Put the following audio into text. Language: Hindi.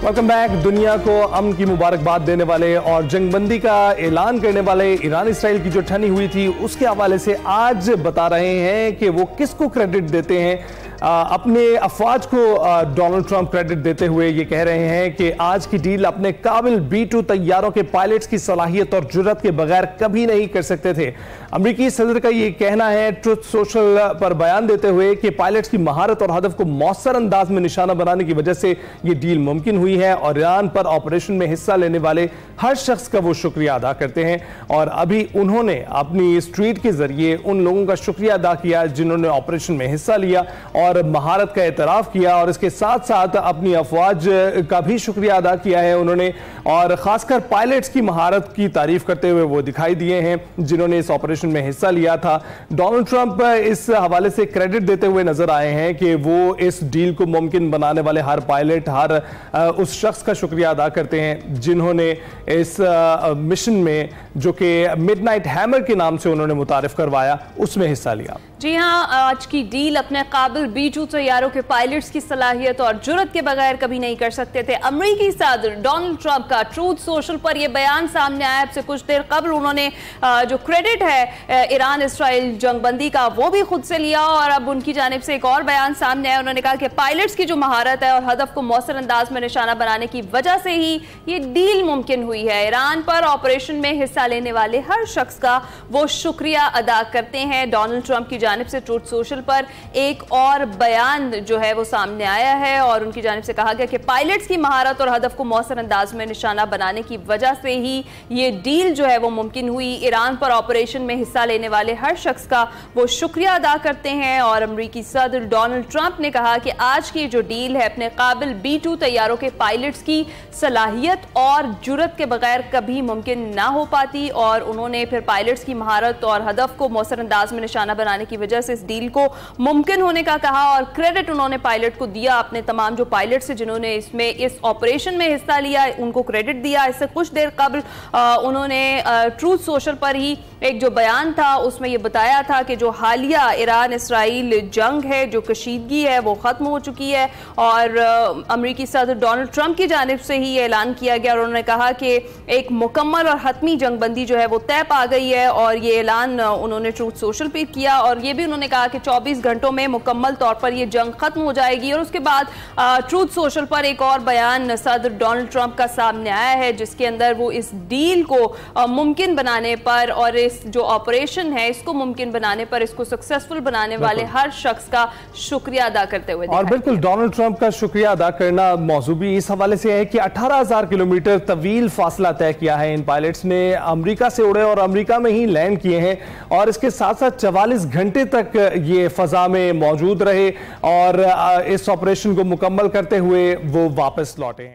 Welcome back. दुनिया को अमन की मुबारकबाद देने वाले और जंगबंदी का ऐलान करने वाले ईरान इसराइल की जो ठनी हुई थी उसके हवाले से आज बता रहे हैं कि वो किसको क्रेडिट देते हैं। अपने अफवाज को डोनाल्ड ट्रंप क्रेडिट देते हुए ये कह रहे हैं कि आज की डील अपने काबिल B-2 तैयारों के पायलट्स की सलाहियत और जुर्रत के बगैर कभी नहीं कर सकते थे। अमेरिकी सदर का ये कहना है ट्रुथ सोशल पर बयान देते हुए कि पायलट्स की महारत और हदफ को मौसर अंदाज में निशाना बनाने की वजह से ये डील मुमकिन हुई है और ईरान पर ऑपरेशन में हिस्सा लेने वाले हर शख्स का वो शुक्रिया अदा करते हैं। और अभी उन्होंने अपनी इस ट्वीट के जरिए उन लोगों का शुक्रिया अदा किया जिन्होंने ऑपरेशन में हिस्सा लिया और महारत का एतराफ किया और इसके साथ साथ अपनी अफवाज का भी शुक्रिया अदा किया है उन्होंने। और खासकर पायलट्स की महारत की तारीफ करते हुए वो दिखाई दिए हैं जिन्होंने इस ऑपरेशन में हिस्सा लिया था। डोनाल्ड ट्रंप इस हवाले से क्रेडिट देते हुए नजर आए हैं कि वो इस डील को मुमकिन बनाने वाले हर पायलट, हर उस शख्स का शुक्रिया अदा करते हैं जिन्होंने इस मिशन में, जो कि मिडनाइट हैमर के नाम से उन्होंने मुतारिफ करवाया, उसमें हिस्सा लिया। जी हाँ, आज की डील अपने काबिल B-2 तैयारों के पायलट्स की सलाहियत और जुर्रत के बगैर कभी नहीं कर सकते थे। अमेरिकी सदर डोनाल्ड ट्रंप का ट्रूथ सोशल पर यह बयान सामने आया। अब से कुछ देर कबल उन्होंने जो क्रेडिट है ईरान इसराइल जंगबंदी का वो भी खुद से लिया और अब उनकी जानिब से एक और बयान सामने आया। उन्होंने कहा कि पायलट्स की जो महारत है और हदफ को मौसर अंदाज में निशाना बनाने की वजह से ही ये डील मुमकिन हुई है। ईरान पर ऑपरेशन में हिस्सा लेने वाले हर शख्स का वो शुक्रिया अदा करते हैं। डोनाल्ड ट्रंप की जानिब से ट्रूथ सोशल पर एक और बयान जो है वो सामने आया है और उनकी जानिब से कहा गया कि पायलट्स की महारत और हदफ को मौसर अंदाज में निशाना बनाने की वजह से ही ये डील जो है वो मुमकिन हुई। ईरान पर ऑपरेशन में हिस्सा लेने वाले हर शख्स का वो शुक्रिया अदा करते हैं। और अमेरिकी सदर डोनाल्ड ट्रंप ने कहा कि आज की जो डील है अपने काबिल B-2 तैयारों के पायलट्स की सलाहियत और जुर्रत के बगैर कभी मुमकिन ना हो पाती और उन्होंने फिर पायलट्स की महारत और हदफ को मौसर अंदाज में निशाना बनाने की वजह से इस डील को मुमकिन होने का कहा। और क्रेडिट उन्होंने पायलट को दिया, अपने तमाम जो पायलट्स हैं जिन्होंने इसमें इस ऑपरेशन में हिस्सा लिया उनको क्रेडिट दिया। इससे कुछ देर कबल उन्होंने ट्रूथ सोशल पर ही एक जो बयान था उसमें यह बताया था कि जो हालिया ईरान इसराइल जंग है, जो कशीदगी है, वो खत्म हो चुकी है। और अमेरिकी सदर डोनाल्ड ट्रंप की जानिब से ही ऐलान किया गया और उन्होंने कहा कि एक मुकम्मल और हतमी जंगबंदी जो है वो तय पा गई है। और ये ऐलान उन्होंने ट्रूथ सोशल पर किया और ये भी उन्होंने कहा कि 24 घंटों में मुकम्मल तौर पर ये जंग खत्म हो जाएगी। और उसके बाद ट्रूथ सोशल पर एक और बयान सदर डोनाल्ड ट्रंप का सामने आया है जिसके अंदर वो इस डील को मुमकिन बनाने पर और इस जो ऑपरेशन है इसको मुमकिन बनाने पर, इसको सक्सेसफुल बनाने वाले हर शख्स का शुक्रिया अदा करते हुए और बिल्कुल डोनाल्ड ट्रंप का शुक्रिया अदा करना मौजू भी इस हवाले से है कि 18,000 किलोमीटर तवील फासला तय किया है इन पायलट्स ने, अमेरिका से उड़े और अमेरिका में ही लैंड किए हैं और इसके साथ साथ 44 घंटे तक ये फजा में मौजूद रहे और इस ऑपरेशन को मुकम्मल करते हुए वो वापस लौटे हैं।